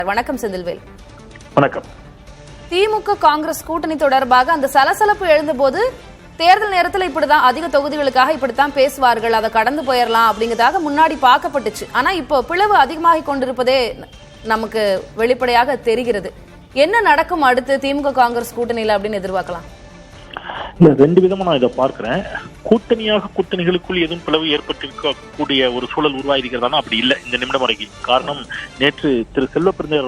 வணக்கம் செந்தில்வேல். வணக்கம். திமுக காங்கிரஸ் கூட்டணி தொடர்பாக அந்த சலசலப்பு எழுந்தபோது தேர்தல் நேரத்தில் இப்படிதான் அதிக தொகுதிகளுக்காக இப்படித்தான் பேசுவார்கள், அதை கடந்து போயிடலாம் அப்படிங்கிறதாக முன்னாடி பார்க்கப்பட்டுச்சு. ஆனா இப்போ பிளவு அதிகமாகிக் கொண்டிருப்பதே நமக்கு வெளிப்படையாக தெரிகிறது. என்ன நடக்கும் அடுத்து திமுக காங்கிரஸ் கூட்டணியில அப்படின்னு எதிர்பார்க்கலாம்? இல்ல, ரெண்டு விதமா நான் இதை பார்க்கிறேன். கூட்டணிகளுக்குள் எதுவும் பிளவு ஏற்பட்டிருக்கக்கூடிய ஒரு சூழல் உருவாயிருக்கிறதானா அப்படி இல்லை இந்த நிமிடம் வரைக்கும். காரணம், நேற்று திரு செல்வப்பிரந்தர்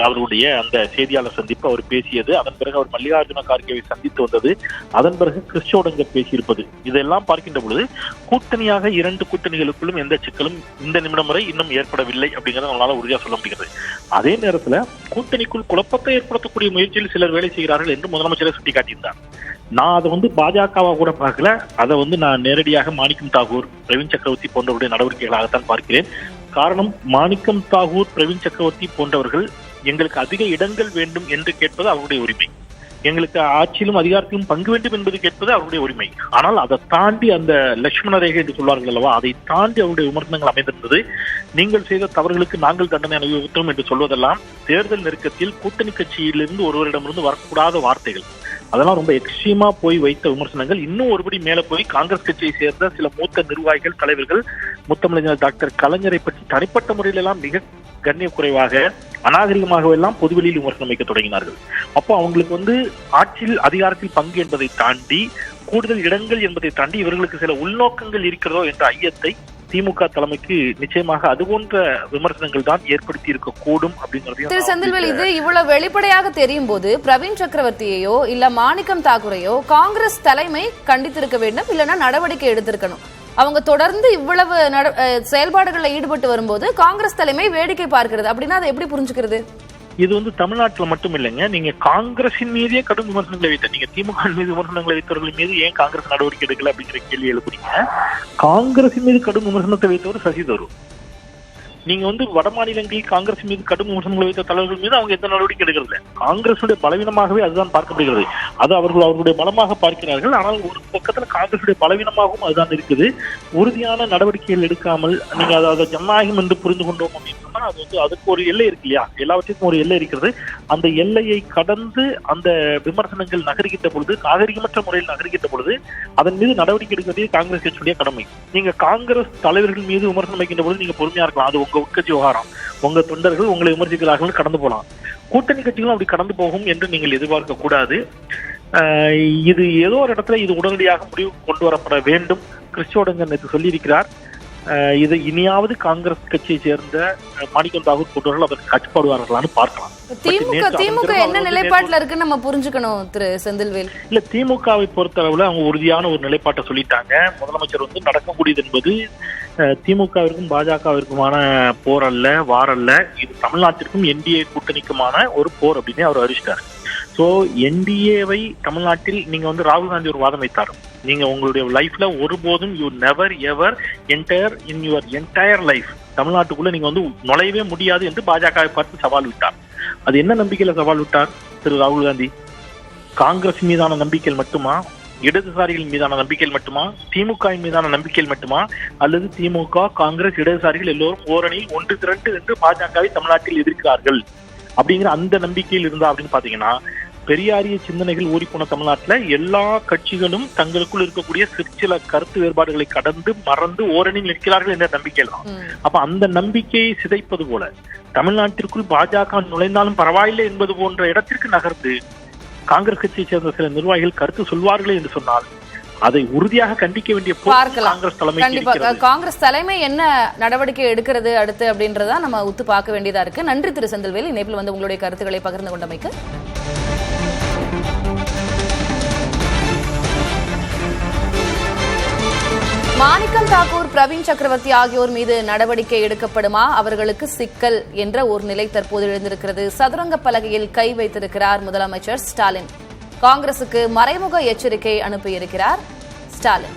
அவருடைய அந்த செய்தியாளர் சந்திப்பு அவர் பேசியது, அதன் பிறகு அவர் மல்லிகார்ஜுன கார்கேவை சந்தித்து வந்தது, அதன் பிறகு கிறிஸ்டோடங்கர் பேசியிருப்பது, இதெல்லாம் பார்க்கின்ற பொழுது கூட்டணியாக இரண்டு கூட்டணிகளுக்குள்ளும் எந்த சிக்கலும் இந்த நிமிடம் வரை இன்னும் ஏற்படவில்லை அப்படிங்கிறத நம்மளால உறுதியாக சொல்ல முடிகிறது. அதே நேரத்துல கூட்டணிக்குள் குழப்பத்தை ஏற்படுத்தக்கூடிய முயற்சியில் சிலர் வேலை செய்கிறார்கள் என்று முதலமைச்சரை சுட்டிக்காட்டியிருந்தார். நான் அதை பாஜகவா கூட பார்க்கல, அதை நான் நேரடியாக மாணிக்கம் தாகூர், பிரவீன் சக்கரவர்த்தி போன்றவருடைய நடவடிக்கைகளாகத்தான் பார்க்கிறேன். காரணம், மாணிக்கம் தாகூர், பிரவீன் சக்கரவர்த்தி போன்றவர்கள் எங்களுக்கு அதிக இடங்கள் வேண்டும் என்று கேட்பது அவருடைய உரிமை, எங்களுக்கு ஆட்சியிலும் அதிகாரத்திலும் பங்கு வேண்டும் என்பது கேட்பது அவருடைய உரிமை. ஆனால் அதை தாண்டி அந்த லட்சுமண ரேகை என்று சொல்வார்கள் அல்லவா, அதை தாண்டி அவருடைய விமர்சனங்கள் அமைந்திருந்தது. நீங்கள் செய்த தவறுகளுக்கு நாங்கள் தண்டனை அனுபவித்தோம் என்று சொல்வதெல்லாம் தேர்தல் நெருக்கத்தில் கூட்டணி கட்சியிலிருந்து ஒருவரிடமிருந்து வரக்கூடாத வார்த்தைகள். அதெல்லாம் ரொம்ப எக்ஸ்ட்ரீமா போய் வைத்த விமர்சனங்கள். இன்னும் ஒருபடி மேல போய் காங்கிரஸ் கட்சியை சேர்ந்த சில மூத்த நிர்வாகிகள், தலைவர்கள், முத்தமிழர் டாக்டர் கலைஞரை பற்றி தனிப்பட்ட முறையில எல்லாம் மிக கண்ணிய குறைவாக, அநாகரிகமாக எல்லாம் பொதுவெளியில் விமர்சனம் வைக்க தொடங்கினார்கள். அப்போ அவங்களுக்கு ஆட்சியில் அதிகாரத்தில் பங்கு என்பதை தாண்டி, கூடுதல் இடங்கள் என்பதை தாண்டி இவர்களுக்கு சில உள்நோக்கங்கள் இருக்கிறதோ என்ற ஐயத்தை திமுக தலைமைக்கு நிச்சயமாக அது போன்ற விமர்சனங்கள் தான் ஏற்படுத்தி இருக்க கூடும் அப்படிங்கிறது. திரு செந்தில்வேல், இது இவ்வளவு வெளிப்படையாக தெரியும் போது பிரவீன் சக்கரவர்த்தியையோ இல்ல மாணிக்கம் தாக்கூரையோ காங்கிரஸ் தலைமை கண்டித்திருக்க வேண்டும், இல்லைன்னா நடவடிக்கை எடுத்திருக்கணும். அவங்க தொடர்ந்து இவ்வளவு செயல்பாடுகளில் ஈடுபட்டு வரும்போது காங்கிரஸ் தலைமை வேடிக்கை பார்க்கிறது அப்படின்னா அதை எப்படி புரிஞ்சுக்கிறது? இது தமிழ்நாட்டுல மட்டும் இல்லைங்க. நீங்க காங்கிரசின் மீதே கடும் விமர்சனங்களை வைத்த, நீங்க திமுக மீது விமர்சனங்களை வைத்தவர்கள் மீது ஏன் காங்கிரஸ் நடவடிக்கை எடுக்கல அப்படிங்கிற கேள்வி எழுப்புறீங்க. காங்கிரசின் மீது கடும் விமர்சனத்தை வைத்தவர் சசி தரூர். நீங்க வட மாநிலங்களில் காங்கிரஸ் மீது கடும் விமர்சனங்களை வைத்த தலைவர்கள் மீது அவங்க எந்த நடவடிக்கை எடுக்கிறது? காங்கிரசுடைய பலவீனமாகவே அதுதான் பார்க்கப்படுகிறது. அது அவர்களுடைய பலமாக பார்க்கிறார்கள். ஆனால் ஒரு பக்கத்துல காங்கிரசுடைய பலவீனமாகவும் அதுதான் இருக்குது. உறுதியான நடவடிக்கைகள் எடுக்காமல் நீங்க அதை ஜனநாயகம் என்று புரிந்து கொண்டோம் அப்படின்னு சொன்னா அதுக்கு ஒரு எல்லை இருக்கு இல்லையா? எல்லாவற்றுக்கும் ஒரு எல்லை இருக்கிறது. அந்த எல்லையை கடந்து அந்த விமர்சனங்கள் நகர்கின்ற பொழுது, நாகரிகமற்ற முறையில் நகர்கின்ற பொழுது அதன் மீது நடவடிக்கை எடுக்கிறதே காங்கிரஸ் கட்சியுடைய கடமை. நீங்க காங்கிரஸ் தலைவர்கள் மீது விமர்சனம் வைக்கின்ற பொழுது நீங்க பொறுமையா இருக்கலாம், அது உங்க உட்கட்சி விவகாரம், உங்க தொண்டர்கள் உங்களை விமர்சிக்கிறார்கள், கடந்து போகலாம். கூட்டணி கட்சிகளும் அப்படி கடந்து போகும் என்று நீங்கள் எதிர்பார்க்க கூடாது. இது ஏதோ ஒரு இடத்துல இது உடனடியாக முடிவு கொண்டு வரப்பட வேண்டும். கிறிஸ்டோடங்கர் நேற்று சொல்லியிருக்கிறார். இதை இனியாவது காங்கிரஸ் கட்சியை சேர்ந்த மாணிக்கம் தாகூர் போன்றவர்கள் அதற்கு கட்டுப்பாடுவார்களான்னு பார்க்கலாம். திமுக என்ன நிலைப்பாட்டில் இருக்குன்னு நம்ம புரிஞ்சுக்கணும் திரு செந்தில்வேல். இல்ல, திமுகவை பொறுத்தளவுல அவங்க உறுதியான ஒரு நிலைப்பாட்டை சொல்லிட்டாங்க. முதலமைச்சர் நடக்கக்கூடியது என்பது திமுகவிற்கும் பாஜகவிற்குமான போர் அல்ல, வார் அல்ல, இது தமிழ்நாட்டிற்கும் என்டிஏ கூட்டணிக்குமான ஒரு போர் அப்படின்னு அவர் அறிவிச்சிட்டாரு. சோ என்டிஏவை தமிழ்நாட்டில் நீங்க ராகுல் காந்தி ஒரு வாதம் வைத்தார், நீங்க உங்களுடைய லைஃப்ல ஒருபோதும் you never ever entire in your entire life தமிழ்நாட்டுக்குள்ள நீங்க நுழையவே முடியாது என்று பாஜகவை பார்த்து சவால் விட்டார். அது என்ன நம்பிக்கையில சவால் விட்டார் திரு ராகுல் காந்தி? காங்கிரஸ் மீதான நம்பிக்கையில் மட்டுமா, இடதுசாரிகள் மீதான நம்பிக்கையில் மட்டுமா, திமுக மீதான நம்பிக்கையில் மட்டுமா, அல்லது திமுக, காங்கிரஸ், இடதுசாரிகள் எல்லோரும் ஓரணியில் ஒன்று திரண்டு என்று பாஜகவை தமிழ்நாட்டில் எதிர்க்கிறார்கள் அப்படிங்கிற அந்த நம்பிக்கையில் இருந்தா அப்படின்னு பாத்தீங்கன்னா, பெரியாரிய சிந்தனைகள் ஊறிப்போன தமிழ்நாட்டுல எல்லா கட்சிகளும் தங்களுக்குள் இருக்கக்கூடிய சில கருத்து வேறுபாடுகளை கடந்து மறந்து ஓரணியில் நிற்கிறார்கள் என்ற நம்பிக்கையில் தான். அப்ப அந்த நம்பிக்கையை சிதைப்பது போல தமிழ்நாட்டிற்குள் பாஜக நுழைந்தாலும் பரவாயில்லை என்பது போன்ற இடத்திற்கு நகர்ந்து காங்கிரஸ் கட்சியை சேர்ந்த சில நிர்வாகிகள் கருத்து சொல்வார்களே என்று சொன்னால் அதை உறுதியாக கண்டிக்க வேண்டிய காங்கிரஸ் தலைமை. காங்கிரஸ் தலைமை என்ன நடவடிக்கை எடுக்கிறது அடுத்து அப்படின்றத நம்ம உத்து பார்க்க வேண்டியதா இருக்கு. நன்றி திரு செந்தில்வேல், இணைப்பில் உங்களுடைய கருத்துக்களை பகிர்ந்து கொண்டமைக்கு. மாணிக்கம் தாக்கூர், பிரவீன் சக்கரவர்த்தி ஆகியோர் மீது நடவடிக்கை எடுக்கப்படுமா, அவர்களுக்கு சிக்கல் என்ற ஒரு நிலை தற்போது எழுந்திருக்கிறது. சதுரங்க பலகையில் கை வைத்திருக்கிறார் முதலமைச்சர் ஸ்டாலின். காங்கிரசுக்கு மறைமுக எச்சரிக்கை அனுப்பியிருக்கிறார் ஸ்டாலின்.